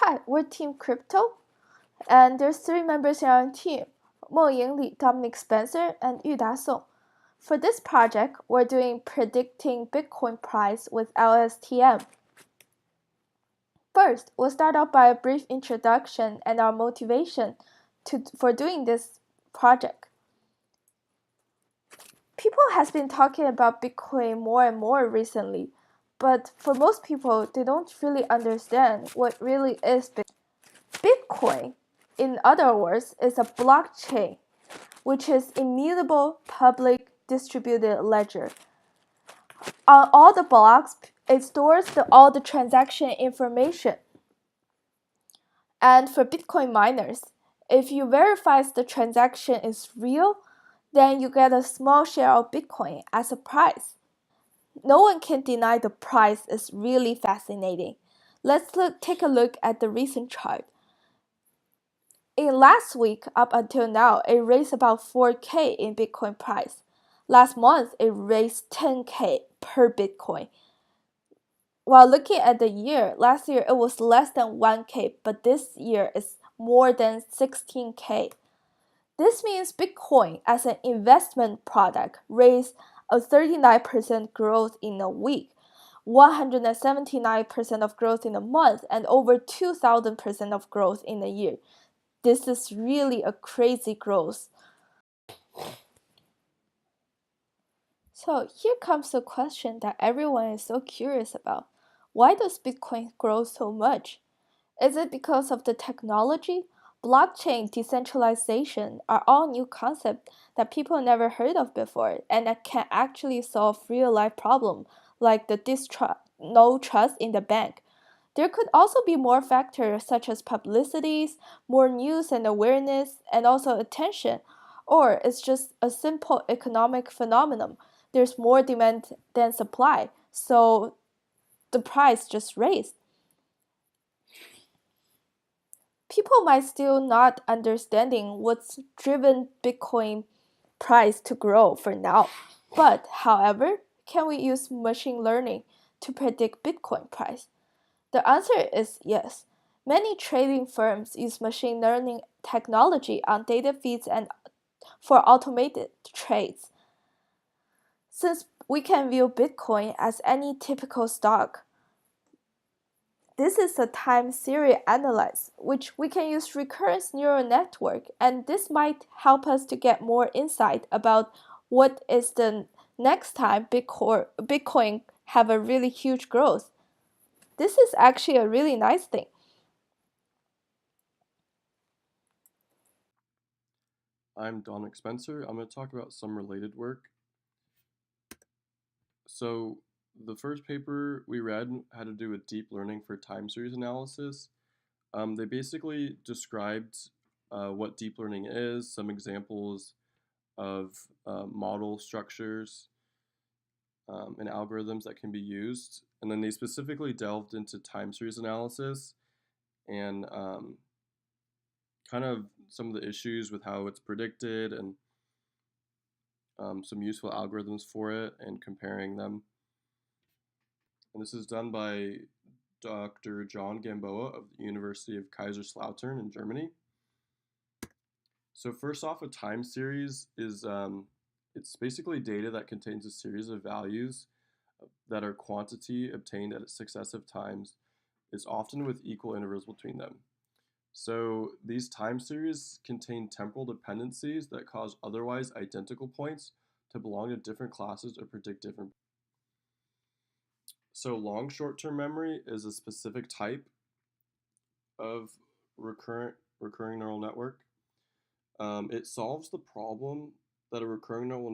Hi, we're Team Crypto, and there's 3 members in our team: Mengying, Dominic, Spencer, and Yuda. For this project, we're doing predicting Bitcoin price with LSTM. First, we'll start out by a brief introduction and our motivation for doing this project. People has been talking about Bitcoin more and more recently, but for most people, they don't really understand what really is Bitcoin. Bitcoin, in other words, is a blockchain, which is immutable public distributed ledger. On all the blocks, it stores all the transaction information. And for Bitcoin miners, if you verify the transaction is real, then you get a small share of Bitcoin as a prize. No one can deny the price is really fascinating. Let's take a look at the recent chart. In last week up until now, it raised about 4K in Bitcoin price. Last month, it raised 10K per Bitcoin. While looking at the year, last year it was less than 1K, but this year is more than 16K. This means Bitcoin as an investment product raised a 39% growth in a week, 179% of growth in a month, and over 2,000% of growth in a year. This is really a crazy growth. So here comes the question that everyone is so curious about. Why does Bitcoin grow so much? Is it because of the technology? Blockchain, decentralization are all new concepts that people never heard of before and that can actually solve real-life problems like the no trust in the bank. There could also be more factors such as publicities, more news and awareness, and also attention. Or it's just a simple economic phenomenon. There's more demand than supply, so the price just raised. People might still not understanding what's driven Bitcoin price to grow for now. But however, can we use machine learning to predict Bitcoin price? The answer is yes. Many trading firms use machine learning technology on data feeds and for automated trades. Since we can view Bitcoin as any typical stock, this is a time series analysis, which we can use recurrent neural network, and this might help us to get more insight about what is the next time Bitcoin have a really huge growth. This is actually a really nice thing. I'm Dominic Spencer. I'm going to talk about some related work. So, the first paper we read had to do with deep learning for time series analysis. They basically described what deep learning is, some examples of model structures and algorithms that can be used. And then they specifically delved into time series analysis and kind of some of the issues with how it's predicted and some useful algorithms for it and comparing them. And this is done by Dr. John Gamboa of the University of Kaiserslautern in Germany. So first off, a time series is it's basically data that contains a series of values that are quantity obtained at successive times. Is often with equal intervals between them. So these time series contain temporal dependencies that cause otherwise identical points to belong to different classes or predict different. So long short-term memory is a specific type of recurring neural network. It solves the problem that a recurring neural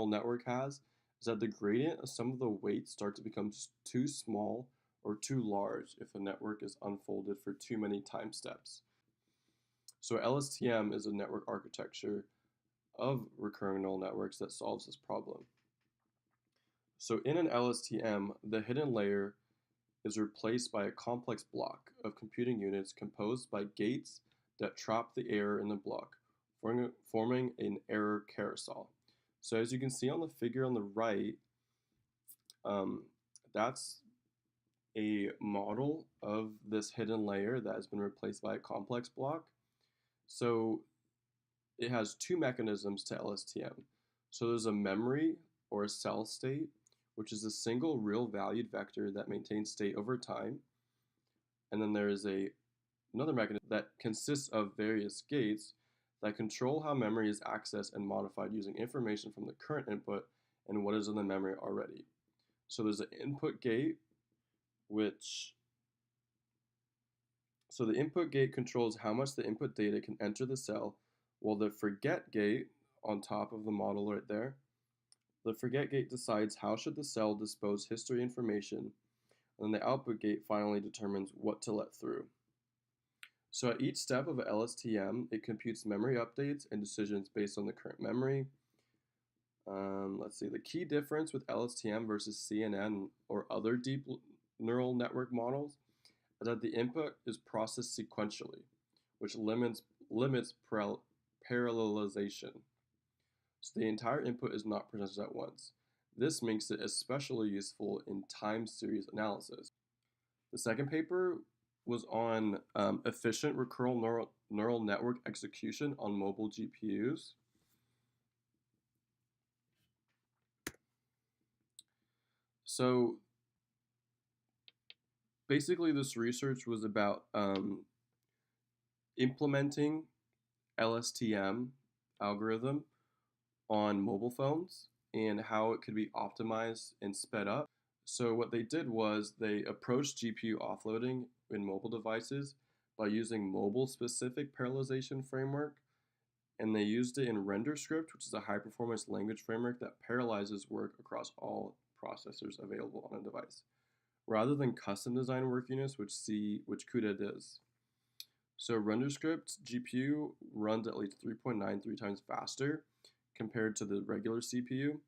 network has, is that the gradient of some of the weights start to become too small or too large if a network is unfolded for too many time steps. So LSTM is a network architecture of recurring neural networks that solves this problem. So in an LSTM, the hidden layer is replaced by a complex block of computing units composed by gates that trap the error in the block, forming an error carousel. So as you can see on the figure on the right, that's a model of this hidden layer that has been replaced by a complex block. So it has two mechanisms to LSTM. So there's a memory or a cell state, which is a single real valued vector that maintains state over time. And then there is another mechanism that consists of various gates that control how memory is accessed and modified using information from the current input and what is in the memory already. So there's an input gate, so the input gate controls how much the input data can enter the cell, while the forget gate on top of the model right there, the forget gate decides how should the cell dispose history information, and then the output gate finally determines what to let through. So at each step of LSTM, it computes memory updates and decisions based on the current memory. Let's see, the key difference with LSTM versus CNN or other deep neural network models is that the input is processed sequentially, which limits parallelization. So the entire input is not presented at once. This makes it especially useful in time series analysis. The second paper was on efficient recurrent neural network execution on mobile GPUs. So basically this research was about implementing LSTM algorithm on mobile phones and how it could be optimized and sped up. So what they did was they approached GPU offloading in mobile devices by using mobile-specific parallelization framework, and they used it in RenderScript, which is a high-performance language framework that parallelizes work across all processors available on a device, rather than custom design work units, which CUDA does. So RenderScript GPU runs at least 3.93 times faster compared to the regular CPU,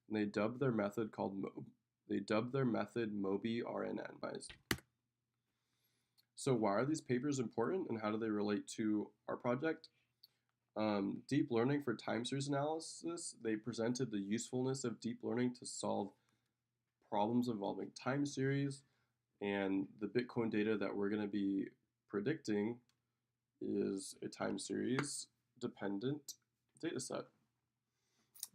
and they dubbed their method MobiRNN. So why are these papers important and how do they relate to our project? Deep learning for time series analysis, they presented the usefulness of deep learning to solve problems involving time series, and the Bitcoin data that we're going to be predicting is a time series dependent data set.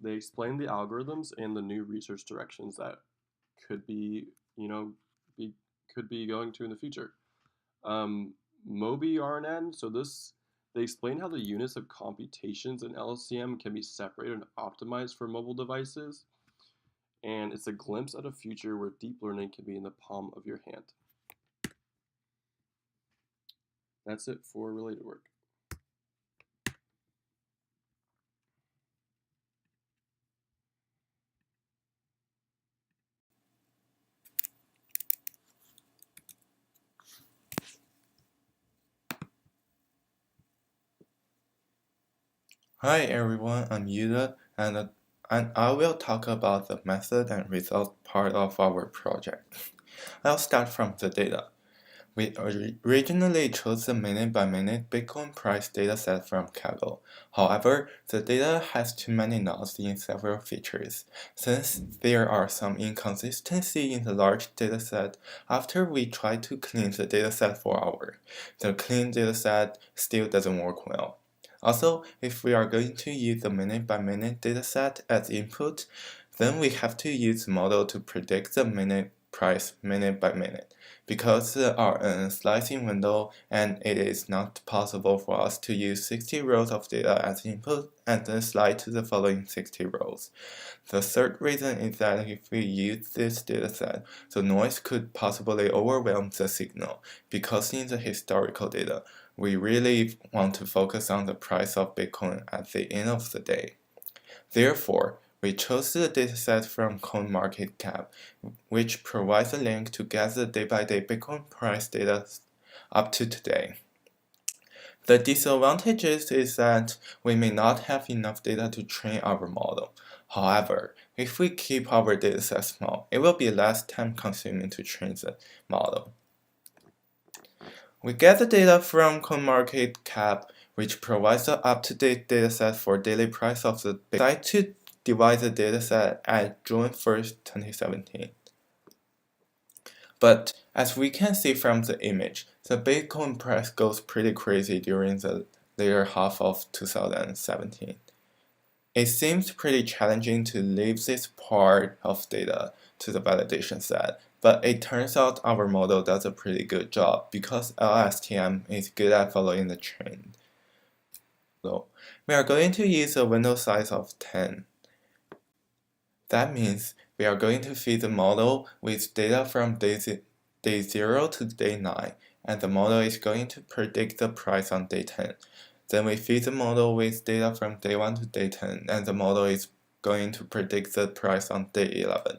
They explained the algorithms and the new research directions that could be going to in the future. MobiRNN, they explain how the units of computations in LSTM can be separated and optimized for mobile devices, and it's a glimpse at a future where deep learning can be in the palm of your hand. That's it for related work. Hi everyone, I'm Yuda, and I will talk about the method and result part of our project. I'll start from the data. We originally chose the minute-by-minute Bitcoin price dataset from Kaggle. However, the data has too many nodes in several features. Since there are some inconsistency in the large dataset, after we try to clean the dataset for hours, the clean dataset still doesn't work well. Also, if we are going to use the minute-by-minute dataset as input, then we have to use the model to predict the minute price minute by minute. Because there are a slicing window and it is not possible for us to use 60 rows of data as input and then slide to the following 60 rows. The third reason is that if we use this dataset, the noise could possibly overwhelm the signal, because in the historical data, we really want to focus on the price of Bitcoin at the end of the day. Therefore, we chose the dataset from CoinMarketCap, which provides a link to get the day-by-day Bitcoin price data up to today. The disadvantages is that we may not have enough data to train our model. However, if we keep our dataset small, it will be less time consuming to train the model. We get the data from CoinMarketCap, which provides the up-to-date dataset for daily price of the Bitcoin. Decide to divide the dataset at June 1st, 2017. But as we can see from the image, the Bitcoin price goes pretty crazy during the later half of 2017. It seems pretty challenging to leave this part of data to the validation set, but it turns out our model does a pretty good job because LSTM is good at following the trend. So we are going to use a window size of 10. That means we are going to feed the model with data from day 0 to day 9, and the model is going to predict the price on day 10. Then we feed the model with data from day 1 to day 10, and the model is going to predict the price on day 11.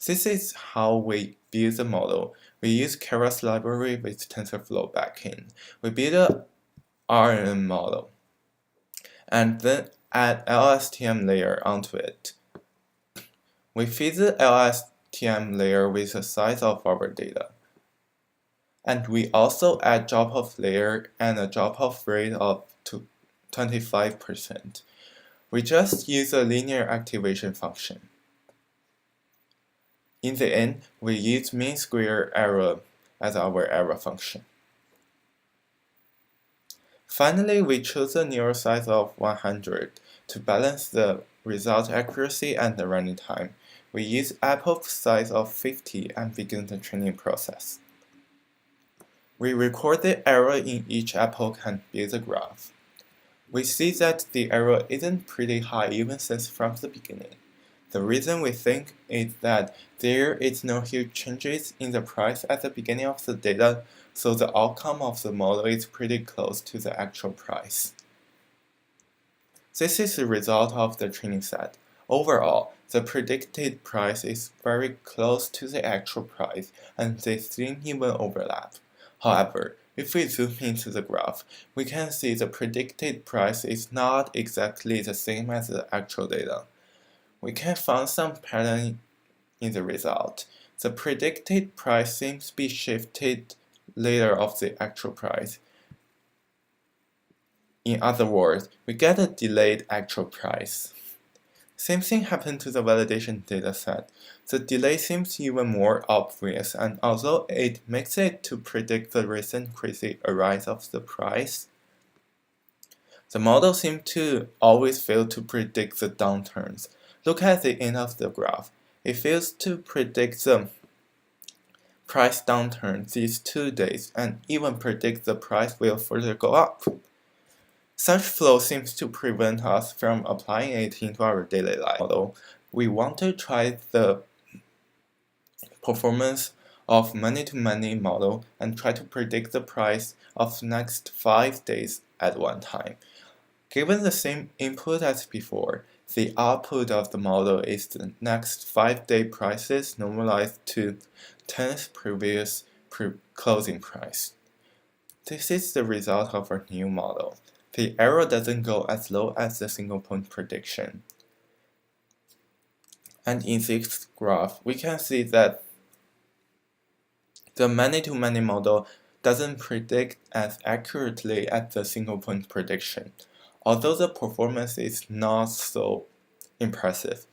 This is how we build the model. We use Keras library with TensorFlow backend. We build a RNN model, and then add LSTM layer onto it. We feed the LSTM layer with the size of our data. And we also add drop-off layer and a drop-off rate of 25%. We just use a linear activation function. In the end, we use mean square error as our error function. Finally, we choose a neural size of 100 to balance the result accuracy and the running time. We use epoch size of 50 and begin the training process. We record the error in each epoch and build the graph. We see that the error isn't pretty high even since from the beginning. The reason we think is that there is no huge changes in the price at the beginning of the data, so the outcome of the model is pretty close to the actual price. This is the result of the training set. Overall, the predicted price is very close to the actual price, and they didn't even overlap. However, if we zoom into the graph, we can see the predicted price is not exactly the same as the actual data. We can find some pattern in the result. The predicted price seems to be shifted later of the actual price. In other words, we get a delayed actual price. Same thing happened to the validation dataset. The delay seems even more obvious, and although it makes it to predict the recent crazy rise of the price, the model seems to always fail to predict the downturns. Look at the end of the graph. It fails to predict the price downturn these 2 days and even predict the price will further go up. Such flow seems to prevent us from applying it into our daily life. Although we want to try the performance of many-to-many model and try to predict the price of the next 5 days at one time. Given the same input as before, the output of the model is the next 5-day prices normalized to 10th previous closing price. This is the result of our new model. The error doesn't go as low as the single point prediction. And in this graph, we can see that the many-to-many model doesn't predict as accurately as the single point prediction. Although the performance is not so impressive,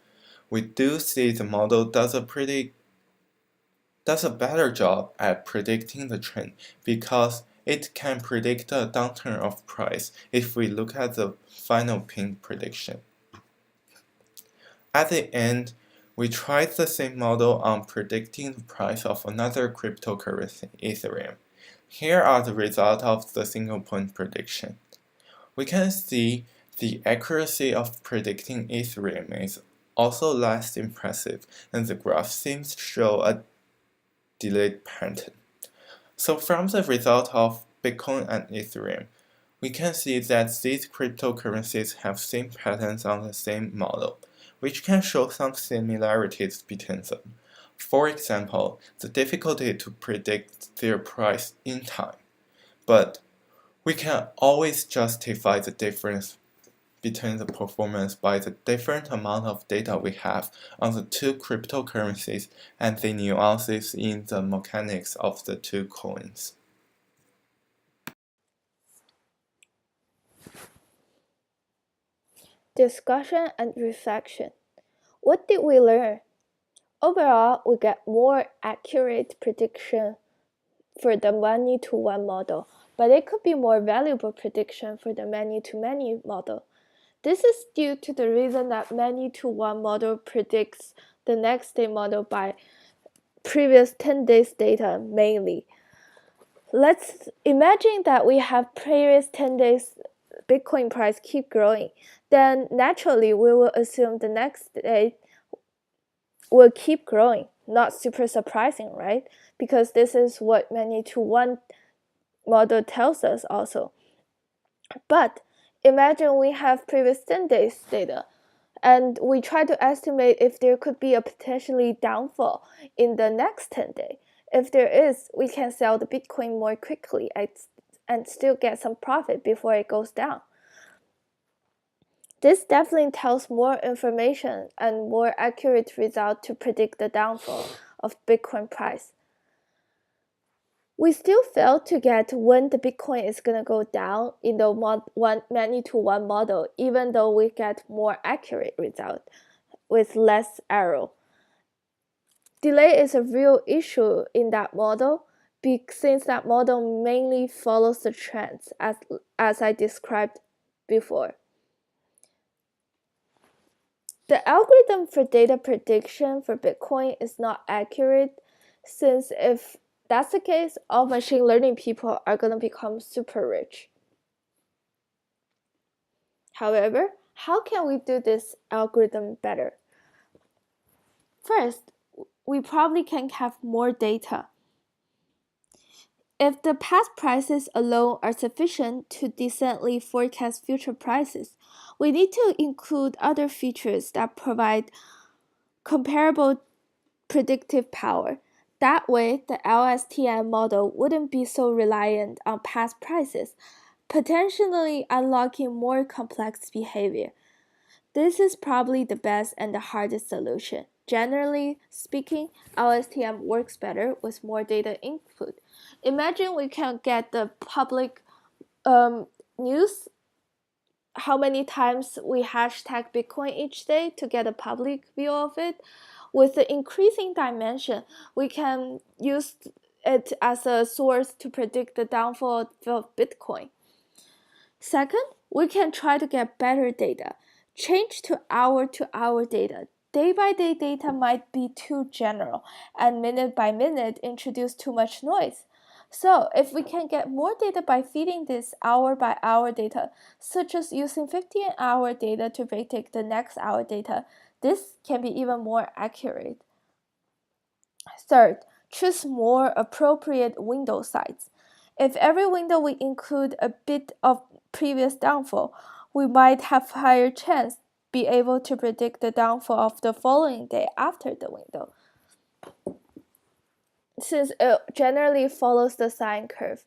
we do see the model does a better job at predicting the trend because it can predict a downturn of price if we look at the final pin prediction. At the end, we tried the same model on predicting the price of another cryptocurrency, Ethereum. Here are the results of the single point prediction. We can see the accuracy of predicting Ethereum is also less impressive, and the graph seems to show a delayed pattern. So from the result of Bitcoin and Ethereum, we can see that these cryptocurrencies have same patterns on the same model, which can show some similarities between them. For example, the difficulty to predict their price in time. But we can always justify the difference between the performance by the different amount of data we have on the two cryptocurrencies and the nuances in the mechanics of the two coins. Discussion and reflection. What did we learn? Overall, we get more accurate prediction for the many-to-one model, but it could be more valuable prediction for the many-to-many model. This is due to the reason that many-to-one model predicts the next day model by previous 10 days data mainly. Let's imagine that we have previous 10 days Bitcoin price keep growing. Then naturally we will assume the next day will keep growing. Not super surprising, right? Because this is what many-to-one model tells us also. But imagine we have previous 10 days data and we try to estimate if there could be a potentially downfall in the next 10 days. If there is, we can sell the Bitcoin more quickly and still get some profit before it goes down. This definitely tells more information and more accurate result to predict the downfall of Bitcoin price. We still fail to get when the Bitcoin is going to go down in the many-to-one model, even though we get more accurate result with less error. Delay is a real issue in that model since that model mainly follows the trends as I described before. The algorithm for data prediction for Bitcoin is not accurate, since if that's the case, all machine learning people are going to become super rich. However, how can we do this algorithm better? First, we probably can have more data. If the past prices alone are sufficient to decently forecast future prices, we need to include other features that provide comparable predictive power. That way, the LSTM model wouldn't be so reliant on past prices, potentially unlocking more complex behavior. This is probably the best and the hardest solution. Generally speaking, LSTM works better with more data input. Imagine we can get the public news, how many times we hashtag Bitcoin each day to get a public view of it. With the increasing dimension, we can use it as a source to predict the downfall of Bitcoin. Second, we can try to get better data. Change to hour data. Day-by-day data might be too general, and minute by minute introduce too much noise. So if we can get more data by feeding this hour-by-hour data, such as using 15-hour data to predict the next hour data, this can be even more accurate. Third, choose more appropriate window size. If every window we include a bit of previous downfall, we might have higher chance be able to predict the downfall of the following day after the window, since it generally follows the sine curve.